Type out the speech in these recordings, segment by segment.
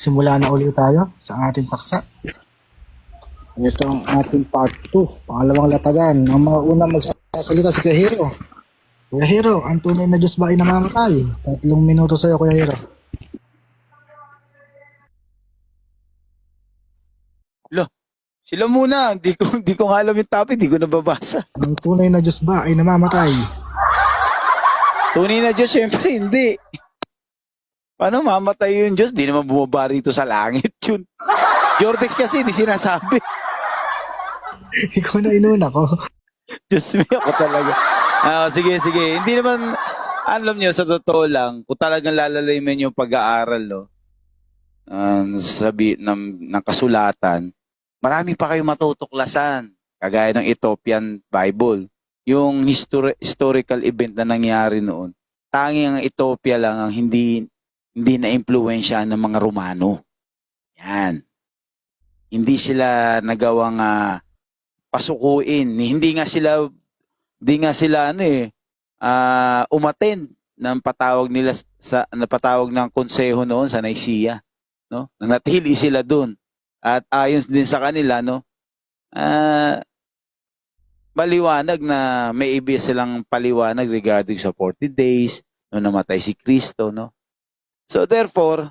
Simula na ulit tayo sa ating paksa. Ito ang ating part 2, pangalawang latagan. Ang mga unang magsasalita si Kuya Hero. Kuya Hero, ang tunay na Diyos ba ay namamatay? 3 minuto sa'yo, Kuya Hero. Lo, sila muna. Di ko nga alam yung topic, di ko nababasa. Ang tunay na Diyos ba ay namamatay? Tunay na Diyos, syempre hindi. Paano mamatay yung Diyos? Di naman bumaba rito sa langit yun. Jordex kasi, di sinasabi. Ikaw na inuna ko. Diyos me, ako talaga. Sige. Hindi naman, alam niyo, sa totoo lang, kung talagang lalalamin yung pag-aaral, no, ng kasulatan, marami pa kayong matutuklasan. Kagaya ng Ethiopian Bible. Yung historical event na nangyari noon, tanging ang Ethiopia lang ang hindi na-impluwensya ng mga Romano. Yan. Hindi sila nagawang pasukuin. Hindi nga sila umattend ng patawag ng konseho noon sa Nicaea, no? Nanatili sila doon. At ayon din sa kanila, no, maliwanag na may ibig silang paliwanag regarding sa 40 days no namatay si Kristo, no. So therefore,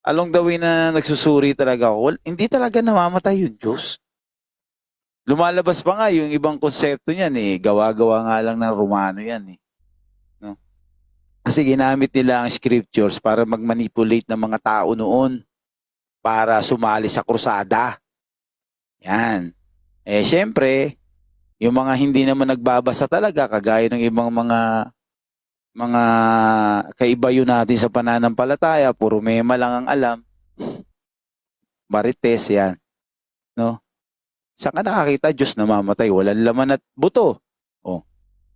along the way na nagsusuri talaga ako, hindi talaga namamatay yung Diyos. Lumalabas pa nga yung ibang konsepto niyan eh. Gawa-gawa nga lang ng Romano yan eh. No? Kasi ginamit nila ang scriptures para mag-manipulate ng mga tao noon para sumali sa krusada. Yan. Eh syempre, yung mga hindi naman nagbabasa talaga, kagaya ng ibang mga kaibayo natin sa pananampalataya, puro mema lang ang alam. Marites yan. No? Saan ka nakakita Diyos namamatay? Walang laman at buto. Oh.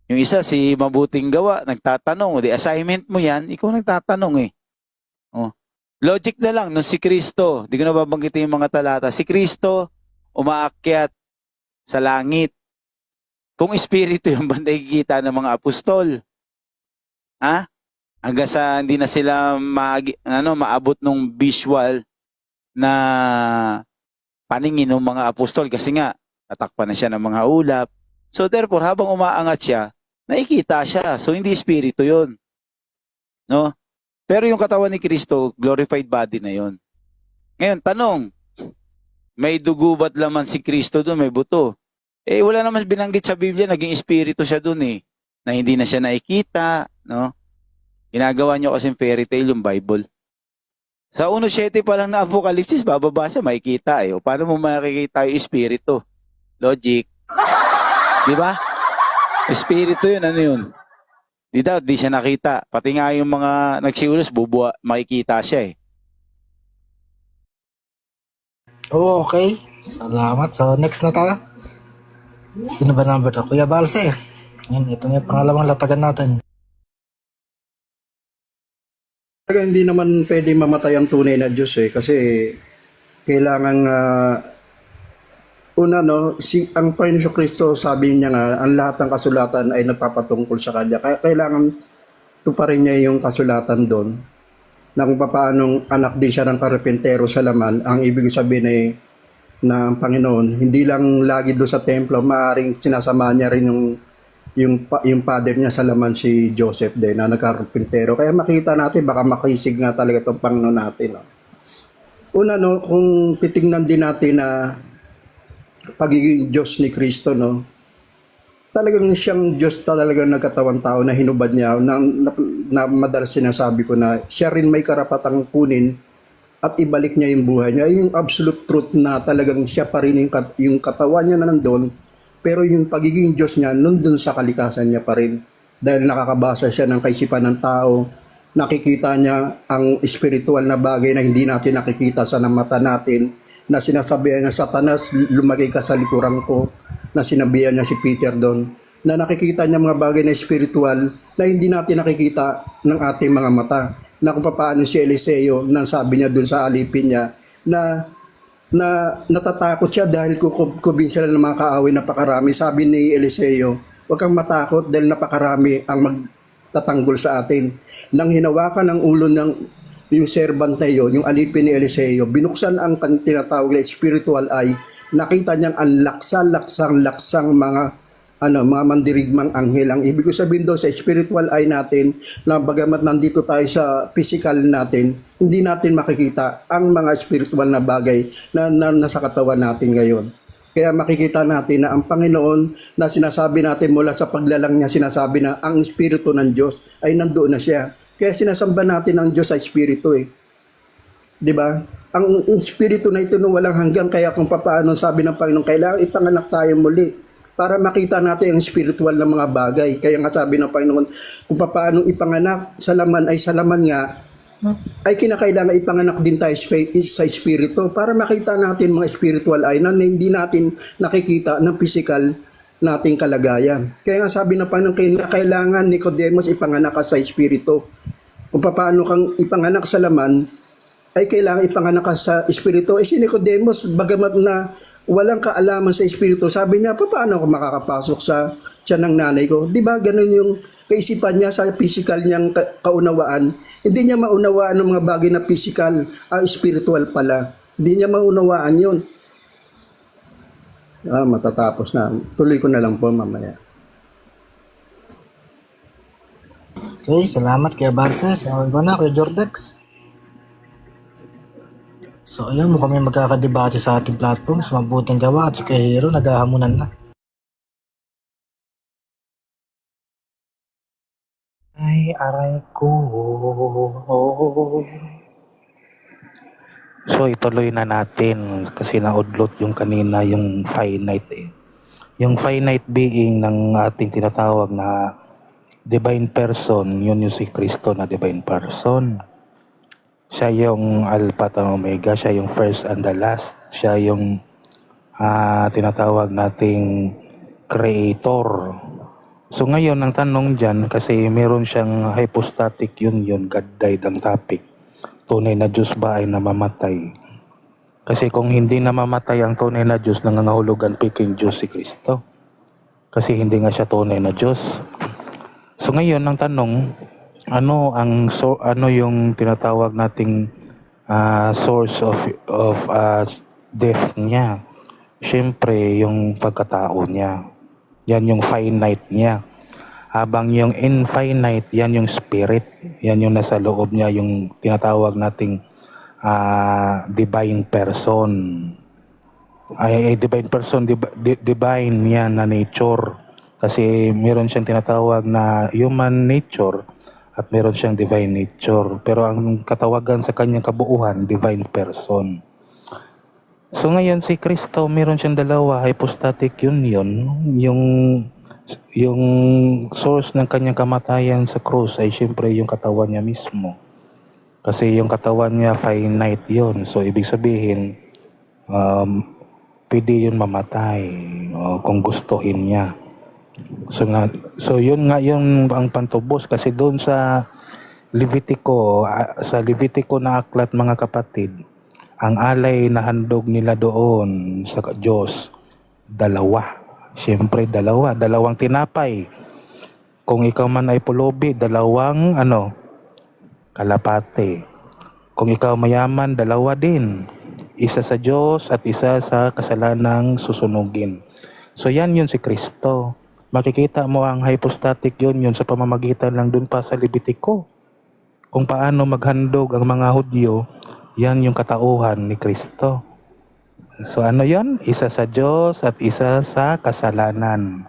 Yung isa, si mabuting gawa, nagtatanong. Di assignment mo yan, ikaw nagtatanong eh. Oh. Logic na lang, nung si Kristo, di ko na babanggitin yung mga talata, si Kristo umaakyat sa langit. Kung espiritu yung banday kikita ng mga apostol, hanggang sa hindi na sila maabot nung visual na paningin ng mga apostol kasi nga tatakpan na siya ng mga ulap. So therefore, habang umaangat siya, nakikita siya. So hindi espiritu 'yon. No? Pero yung katawan ni Kristo, glorified body na 'yon. Ngayon, tanong, may dugo ba't laman si Kristo doon, may buto? Eh wala naman binanggit sa Biblia naging espiritu siya doon eh, na hindi na siya nakikita, no? Ginagawa niyo kasi fairy tale yung Bible. Sa 1:7 pa lang na Apocalypse, bababasa, makikita eh. O paano mo makikita yung espiritu? Logic. Di ba? Espiritu yun, ano yun? Di siya nakita. Pati nga yung mga nagsiulos, makikita siya eh. Okay. Salamat. So, next na tayo. Sino ba number 2? Kuya Balse. Yan, ito na yung pangalawang latagan natin. Talaga hindi naman pwede mamatay ang tunay na Diyos eh kasi kailangan ang Panginoon Kristo sabi niya nga ang lahat ng kasulatan ay nagpapatungkol sa kanya. Kaya kailangan tuparin niya yung kasulatan doon na kung paanong anak din siya ng karpentero sa laman. Ang ibig sabihin ay na ang Panginoon hindi lang lagi doon sa templo, maaaring sinasama niya rin yung father niya sa laman si Joseph din na nagkarpintero. Kaya makita natin, baka makisig nga talaga itong Panginoon natin. No? Una, no, kung titingnan din natin na pagiging Diyos ni Kristo, no, talagang siyang Diyos talagang nagkatawang tao na hinubad niya, na madalas sinasabi ko na siya rin may karapatang kunin at ibalik niya yung buhay niya. Yung absolute truth na talagang siya pa rin yung katawan niya na nandun, pero yung pagiging Diyos niya, nandun sa kalikasan niya pa rin. Dahil nakakabasa siya ng kaisipan ng tao, nakikita niya ang spiritual na bagay na hindi natin nakikita sa mata natin, na sinasabihan niya, Satanas, lumagay ka sa likuran ko, na sinabihan niya si Peter doon, na nakikita niya mga bagay na spiritual na hindi natin nakikita ng ating mga mata. Na kung paano si Eliseo, na sabi niya doon sa alipin niya, na natatakot siya dahil kukubin sila ng mga kaaway napakarami. Sabi ni Eliseo, huwag kang matakot dahil napakarami ang magtatanggol sa atin. Nang hinawakan ang ulo yung servant na yun, yung alipin ni Eliseo, binuksan ang tinatawag na spiritual eye, nakita niyang ang laksang mga mga mandirigmang anghel. Ang ibig ko sabihin doon sa spiritual eye natin, na bagamat nandito tayo sa physical natin, hindi natin makikita ang mga spiritual na bagay na nasa katawan natin ngayon. Kaya makikita natin na ang Panginoon na sinasabi natin mula sa paglalang niya, sinasabi na ang Espiritu ng Diyos ay nandoon na siya. Kaya sinasamba natin ang Diyos sa Espiritu eh. Di ba? Ang Espiritu na ito nung walang hanggang, kaya kung papaano sabi ng Panginoon, kailangan ipanganak tayo muli para makita natin ang spiritual na mga bagay. Kaya nga sabi ng Panginoon, kung papaano ipanganak sa laman ay sa laman nga, ay kinakailangan ipanganak din tayo sa espiritu para makita natin mga spiritual eye na hindi natin nakikita ng physical nating kalagayan. Kaya nga sabi ng Panginoon, kailangan Nicodemus ipanganak ka sa espiritu. Kung paano kang ipanganak sa laman, ay kailangan ipanganak ka sa espiritu. Si Nicodemus, bagamat na walang kaalaman sa espiritu, sabi niya, paano ako makakapasok sa tiyan ng nanay ko? Di ba ganun yung kaisipan niya sa physical niyang kaunawaan? Hindi niya maunawaan ng mga bagay na physical, spiritual pala. Hindi niya maunawaan yun. Matatapos na. Tuloy ko na lang po mamaya. Okay, salamat kay Barces. Salamat ko na kay Jordex. So ayun, mukhang may magkakadebate sa ating platform sa mabuting gawa at si Kuya Hero naghahamunan na. Ay, aray ko. So ituloy na natin kasi naudlot yung kanina yung finite eh. Yung finite being ng ating tinatawag na divine person, yun yung si Kristo na divine person. Siya yung Alpha at Omega, siya yung first and the last. Siya yung tinatawag nating creator. So ngayon, ang tanong dyan, kasi meron siyang hypostatic union, God died ang topic. Tunay na Diyos ba ay namamatay? Kasi kung hindi namamatay ang tunay na Diyos, nangangahulugan piking Diyos si Kristo. Kasi hindi nga siya tunay na Diyos. So ngayon, ang tanong, ano yung tinatawag nating source of death niya? Siyempre, yung pagkatao niya. Yan yung finite niya. Habang yung infinite, yan yung spirit. Yan yung nasa loob niya, yung tinatawag nating divine person. Divine person, divine yan na nature. Kasi meron siyang tinatawag na human nature at meron siyang divine nature. Pero ang katawagan sa kanyang kabuuan, divine person. So ngayon si Kristo, meron siyang dalawa, hypostatic union, yung source ng kanyang kamatayan sa krus ay siyempre yung katawan niya mismo. Kasi yung katawan niya finite yun. So ibig sabihin, pwede yun mamatay kung gustuhin niya. So yun nga yung ang pantubos kasi doon sa Levitico na aklat mga kapatid, ang alay na handog nila doon sa Diyos, dalawa. Siyempre, dalawang tinapay. Kung ikaw man ay pulubi, dalawang kalapate. Kung ikaw mayaman, dalawa din. Isa sa Diyos at isa sa kasalanang susunugin. So yan yun si Kristo. Makikita mo ang hypostatic union sa pamamagitan lang dun pa sa Levitico. Kung paano maghandog ang mga Hudyo, yan yung katauhan ni Kristo. So ano yon? Isa sa Diyos at isa sa kasalanan.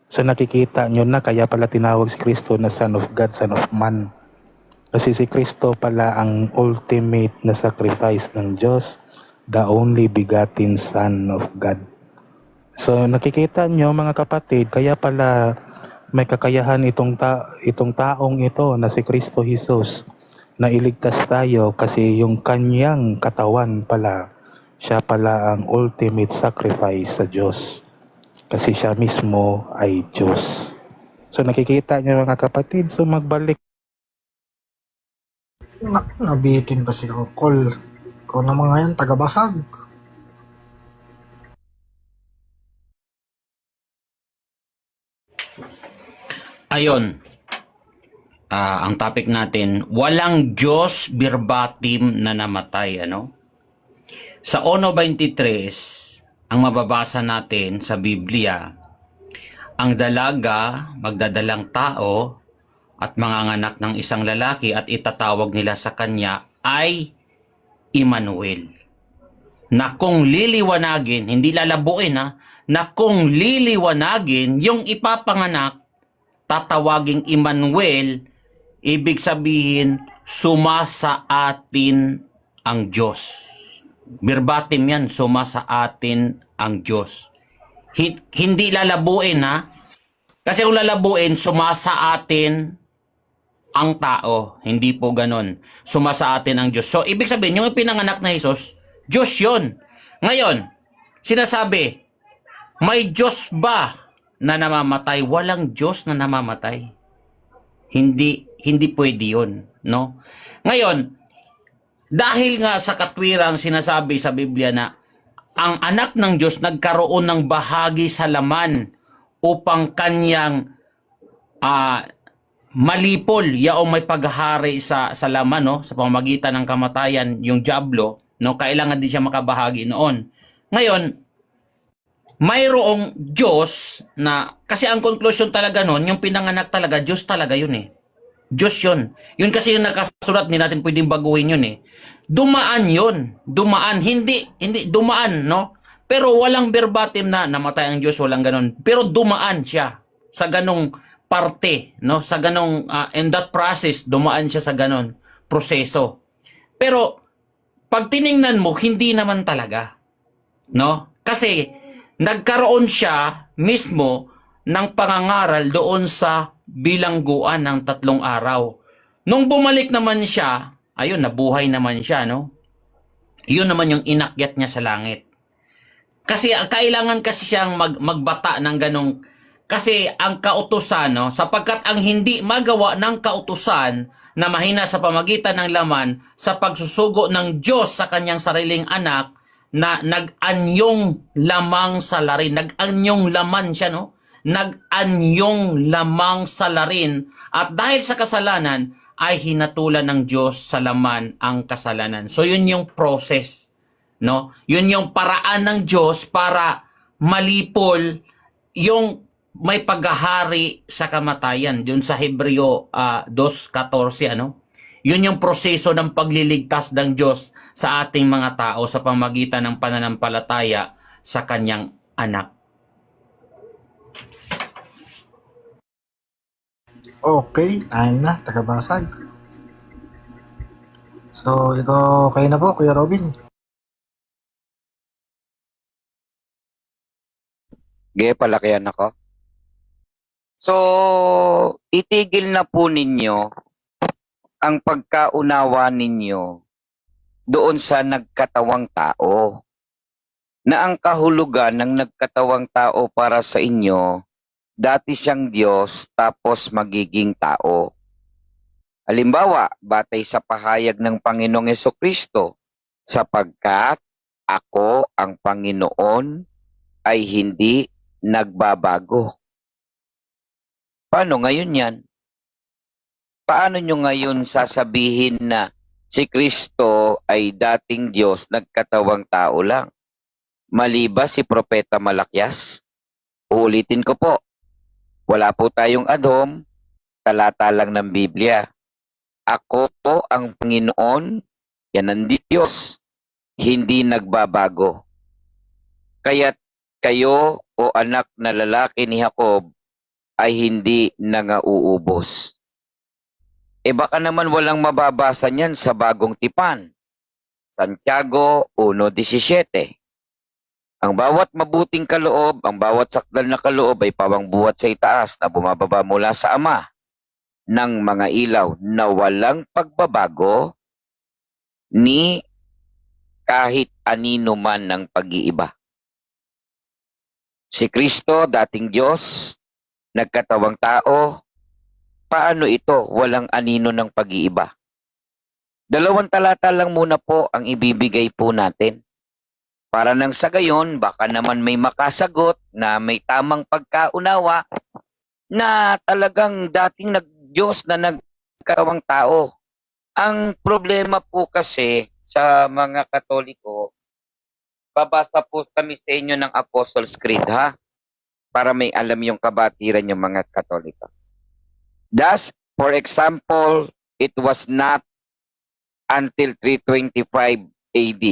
So nakikita nyo na kaya pala tinawag si Kristo na Son of God, Son of Man. Kasi si Kristo pala ang ultimate na sacrifice ng Diyos, the only begotten Son of God. So nakikita nyo mga kapatid, kaya pala may kakayahan itong taong ito na si Kristo Jesus na iligtas tayo kasi yung kanyang katawan pala, siya pala ang ultimate sacrifice sa Diyos. Kasi siya mismo ay Diyos. So nakikita niyo mga kapatid, so magbalik. Nabitin pa si Col. Ikaw naman ngayon, taga-basag. Ayon, ang topic natin, walang Diyos verbatim na namatay, ano? Sa 1:23, ang mababasa natin sa Biblia, ang dalaga magdadalang tao at manganganak ng isang lalaki at itatawag nila sa kanya ay Emmanuel. Na kung liliwanagin, hindi lalabuin na kung liliwanagin yung ipapanganak, tatawaging Emmanuel, ibig sabihin, sumasa atin ang Diyos. Verbatim yan, sumasa atin ang Diyos. Hindi lalabuin kasi kung lalabuin, sumasa atin ang tao. Hindi po ganon. Sumasa atin ang Diyos. So, ibig sabihin, yung pinanganak na Jesus, Diyos yun. Ngayon, sinasabi, may Diyos ba na namamatay? Walang Diyos na namamatay. Hindi pwede yun. No? Ngayon, dahil nga sa katwirang sinasabi sa Biblia na ang anak ng Diyos nagkaroon ng bahagi sa laman upang kanyang malipol yaong may paghahari sa laman, no, sa pamamagitan ng kamatayan, yung diablo, no, kailangan din siya makabahagi noon. Ngayon, mayroong Diyos na, kasi ang conclusion talaga noon, yung pinanganak talaga, Diyos talaga yun eh. Diyos yun. Yun kasi yung nakasulat, hindi natin pwedeng baguhin yun eh. Dumaan yun. Dumaan. Hindi dumaan, no? Pero walang verbatim na namatay ang Diyos, walang ganon. Pero dumaan siya sa ganong parte, no? Sa ganong, in that process, dumaan siya sa ganon proseso. Pero, pag tiningnan mo, hindi naman talaga. No? Kasi, nagkaroon siya mismo ng pangangaral doon sa bilangguan ng 3 araw. Nung bumalik naman siya, ayun, nabuhay naman siya, no? Yun naman yung inakyat niya sa langit. Kasi kailangan kasi siyang magbata ng ganong, kasi ang kautusan, no, sapagkat ang hindi magawa ng kautusan na mahina sa pamagitan ng laman sa pagsusugo ng Diyos sa kanyang sariling anak na nag-anyong lamang salarin. Nag-anyong laman siya, no? Nag-anyong lamang salarin, at dahil sa kasalanan ay hinatulan ng Diyos sa laman ang kasalanan. So yun yung process, no? Yun yung paraan ng Diyos para malipol yung may paghahari sa kamatayan. Yun sa Hebreo 2:14, ano? Yun yung proseso ng pagliligtas ng Diyos sa ating mga tao sa pamagitan ng pananampalataya sa kanyang anak. Okay, time na, tagabasag. So, ito kayo na po, Kuya Robin. Palakihan ako. So, itigil na po ninyo ang pagkaunawa ninyo doon sa nagkatawang tao, na ang kahulugan ng nagkatawang tao para sa inyo, dati siyang Diyos tapos magiging tao. Halimbawa, batay sa pahayag ng Panginoong Hesukristo, sapagkat ako ang Panginoon ay hindi nagbabago. Paano ngayon yan? Paano nyo ngayon sasabihin na si Kristo ay dating Diyos, nagkatawang tao lang? Mali ba si Propeta Malakyas? Uulitin ko po. Wala po tayong adhom, talata lang ng Biblia. Ako po ang Panginoon, yan ang Diyos, hindi nagbabago. Kaya't kayo o anak na lalaki ni Jacob ay hindi nangauubos. Baka naman walang mababasa niyan sa Bagong Tipan. Santiago 1:17. Ang bawat mabuting kaloob, ang bawat sakdal na kaloob ay pawang buhat sa itaas na bumababa mula sa Ama ng mga ilaw na walang pagbabago ni kahit anino man ng pag-iiba. Si Kristo, dating Diyos, nagkatawang tao, paano ito walang anino ng pag-iiba? 2 talata lang muna po ang ibibigay po natin. Para nang sa gayon, baka naman may makasagot na may tamang pagkaunawa na talagang dating Diyos na nagkatawang tao. Ang problema po kasi sa mga Katoliko, babasa po kami sa inyo ng Apostles' Creed, ha? Para may alam yung kabatiran yung mga Katoliko. Thus, for example, it was not until 325 AD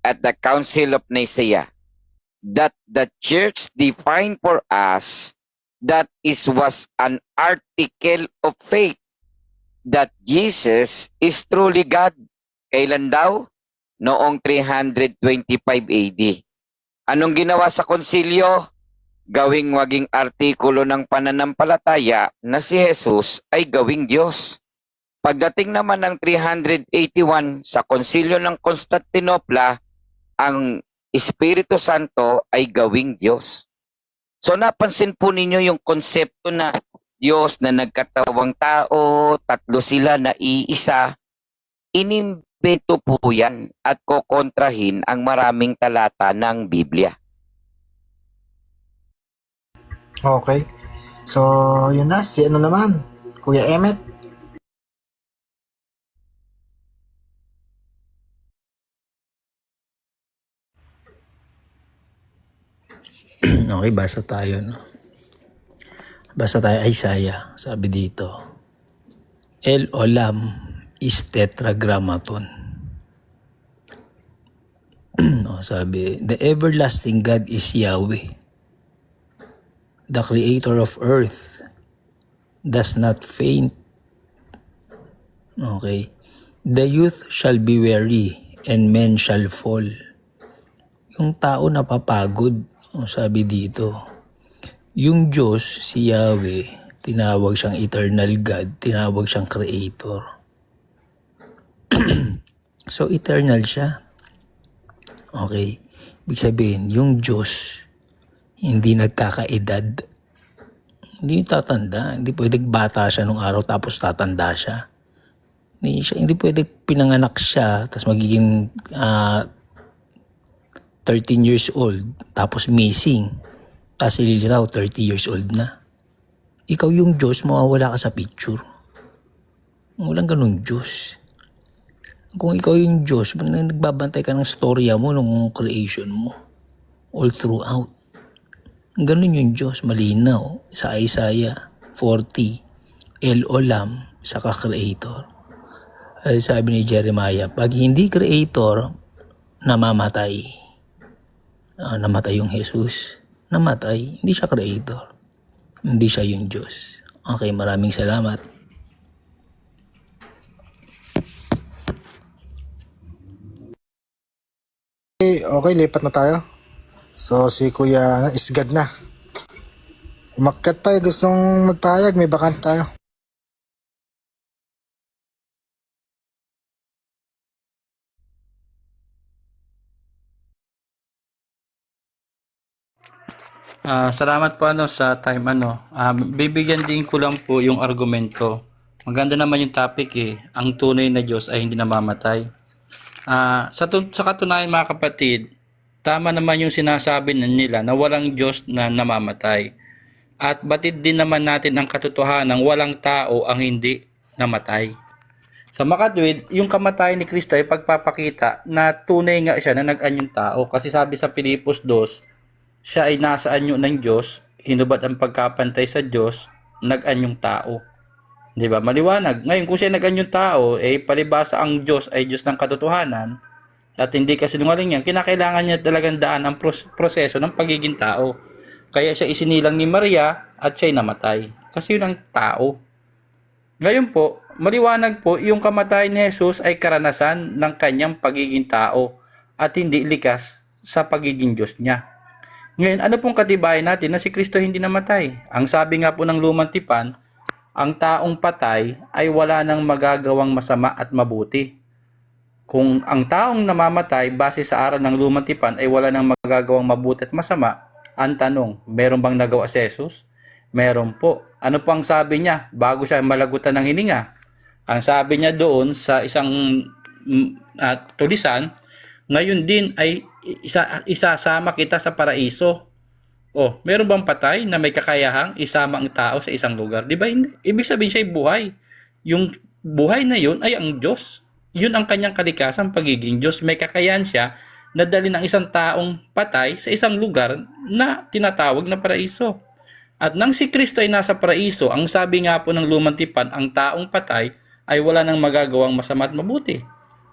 at the Council of Nicaea that the church defined for us that was an article of faith that Jesus is truly God. Kailan daw? Noong 325 AD. Anong ginawa sa konsilyo? Gawing maging artikulo ng pananampalataya na si Jesus ay gawing Diyos. Pagdating naman ng 381 sa konsilyo ng Constantinople, ang Espiritu Santo ay gawing Diyos. So napansin po ninyo yung konsepto na Diyos na nagkatawang tao, tatlo sila na iisa, inimbento po yan at kokontrahin ang maraming talata ng Biblia. Okay. So, yun na. Si ano naman? Kuya Emmet. Okay, basa tayo, no? Basa tayo Isaiah. Sabi dito, El Olam is tetragrammaton. No, sabi, the everlasting God is Yahweh. The creator of earth does not faint. Okay. The youth shall be weary and men shall fall. Yung tao napapagod. Sabi dito, yung Diyos, si Yahweh, tinawag siyang eternal God, tinawag siyang creator. So, eternal siya. Okay. Ibig sabihin, yung Diyos, hindi nagkakaedad. Hindi tatanda. Hindi pwedeng bata siya nung araw tapos tatanda siya. Hindi pwedeng pinanganak siya tapos magiging 13 years old tapos missing. Tapos ililitaw 30 years old na. Ikaw yung Diyos, mawawala ka sa picture. Walang ganun Diyos. Kung ikaw yung Diyos, nagbabantay ka ng storya mo nung creation mo. All throughout. Ganun yung Diyos, malinaw. Sa Isaiah 40, El Olam, saka creator. Ay sabi ni Jeremiah, pag hindi creator, namamatay. Namatay yung Jesus. Namatay. Hindi siya creator. Hindi siya yung Diyos. Okay, maraming salamat. Okay, lipat na tayo. So, si Kuya Isgad na. Umakyat tayo. Gustong magpahayag. May bakant tayo. Salamat po sa time bibigyan din ko lang po yung argumento. Maganda naman yung topic Ang tunay na Diyos ay hindi namamatay. Sa katunayan mga kapatid, tama naman yung sinasabi nila na walang Diyos na namamatay. At batid din naman natin ang katotohanan walang tao ang hindi namatay. Sa makatwid, yung kamatayan ni Kristo ay pagpapakita na tunay nga siya na nag-anyong tao. Kasi sabi sa Pilipos 2, siya ay nasa anyo ng Diyos, hinubad ang pagkapantay sa Diyos, nag-anyong tao. Di ba? Maliwanag. Ngayon, kung siya nag-anyong tao, palibasa ang Diyos ay Diyos ng katotohanan, at hindi kasinungaling yan, kinakailangan niya talagang daan ang proseso ng pagiging tao. Kaya siya isinilang ni Maria at siya'y namatay. Kasi yun ang tao. Ngayon po, maliwanag po, yung kamatayan ni Jesus ay karanasan ng kanyang pagiging tao at hindi likas sa pagiging Diyos niya. Ngayon, ano pong katibayan natin na si Kristo hindi namatay? Ang sabi nga po ng Lumang Tipan, ang taong patay ay wala nang magagawang masama at mabuti. Kung ang taong namamatay base sa aral ng Lumang Tipan ay wala nang magagawang mabuti at masama, ang tanong, meron bang nagawa si Jesus? Meron po. Ano po ang sabi niya bago siya malagutan ng hininga? Ang sabi niya doon sa isang tulisan, ngayon din ay isasama kita sa paraiso. Meron bang patay na may kakayahang isama ang tao sa isang lugar? Di ba? Ibig sabihin siya ay buhay. yung buhay na yun ay ang Diyos. Yun ang kanyang kalikasan, pagiging Diyos. May kakayahan siya na dalhin ang isang taong patay sa isang lugar na tinatawag na paraiso. At nang si Kristo ay nasa paraiso, ang sabi nga po ng Lumang Tipan, ang taong patay ay wala nang magagawang masama at mabuti.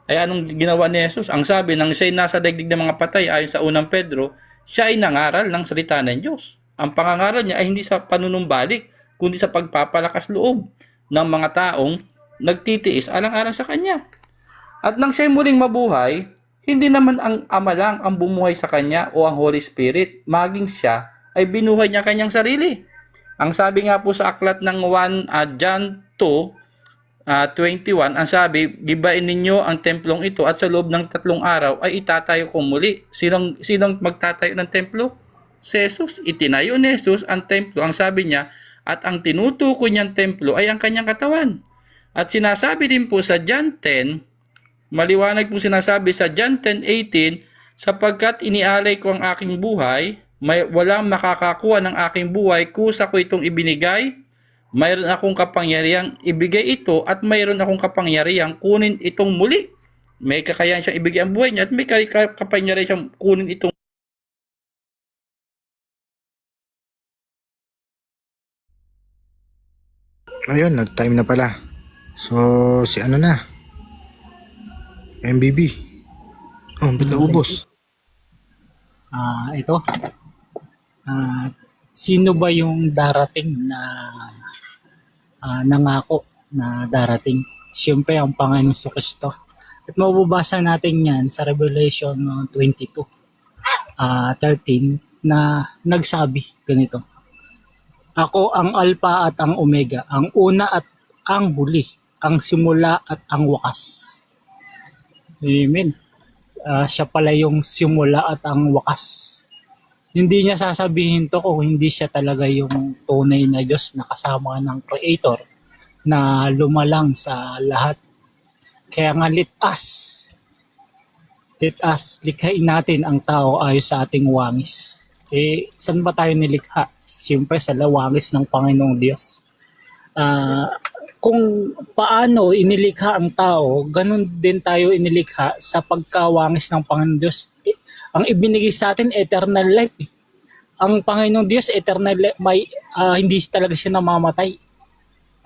Ay anong ginawa ni Jesus? Ang sabi nang siya'y nasa daigdig ng mga patay ayon sa unang Pedro, siya ay nangaral ng salita ng Diyos. Ang pangangaral niya ay hindi sa panunumbalik, kundi sa pagpapalakas loob ng mga taong nagtitiis alang-alang sa Kanya. At nang siya'y muling mabuhay, hindi naman ang Ama lang ang bumuhay sa Kanya o ang Holy Spirit, maging siya ay binuhay niya kanyang sarili. Ang sabi nga po sa aklat ng John 2:21, ang sabi, gibain ninyo ang templong ito at sa loob ng 3 araw ay itatayo ko muli. Sinong magtatayo ng templo? Si Jesus. Itinayo ni Jesus ang templo. Ang sabi niya, at ang tinutukoy niyang templo ay ang kanyang katawan. At sinasabi din po sa John 10, maliwanag po sinasabi sa John 10:18, sapagkat inialay ko ang aking buhay, walang makakakuha ng aking buhay, kusa ko itong ibinigay, mayroon akong kapangyarihang ibigay ito at mayroon akong kapangyarihang kunin itong muli. May kakayahan siyang ibigay ang buhay niya at may kapangyarihan siyang kunin itong Ayun, nag-time na pala. So, si ano na? MBB. Oh, ba't naubos? Ito. Sino ba yung darating na nangako na darating? Siyempre, ang Panginoon Kristo. At mababasa natin yan sa Revelation 22:13 na nagsabi ganito. Ako ang Alpha at ang Omega, ang una at ang huli, ang simula at ang wakas. Amen. Siya pala yung simula at ang wakas. Hindi niya sasabihin to kung hindi siya talaga yung tunay na Diyos na kasama ng Creator na lumalang sa lahat. Kaya nga let us, likhain natin ang tao ayon sa ating wangis. Saan ba tayo nilikha? Siyempre sa wangis ng Panginoong Diyos. Kung paano inilikha ang tao, ganun din tayo inilikha sa pagkawangis ng Panginoong Diyos. Ang ibinigay sa atin, eternal life. Ang Panginoong Diyos, eternal life, hindi talaga siya namamatay.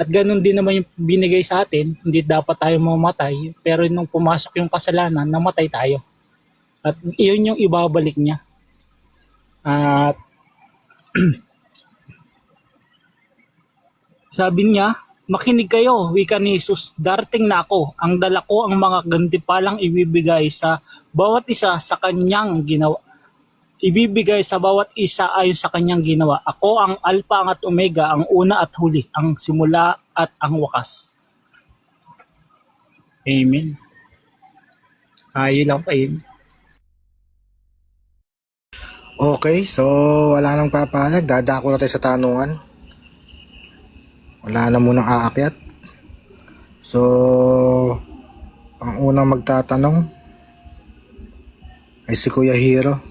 At ganun din naman yung binigay sa atin, hindi dapat tayo mamamatay, pero nung pumasok yung kasalanan, namatay tayo. At iyon yung ibabalik niya. At sabi niya, makinig kayo, wika ni Jesus, darating na ako, ang dala ko ang mga gantimpalang ibibigay sa bawat isa sa kanyang ginawa. Ibibigay sa bawat isa ayon sa kanyang ginawa. Ako ang Alpha at Omega, ang una at huli, ang simula at ang wakas. Amen. Yun lang pa yun. Okay, so wala nang papayag. Dadako na tayo sa tanungan. Wala na munang aakyat. So, ang unang magtatanong ay si Kuya Hero.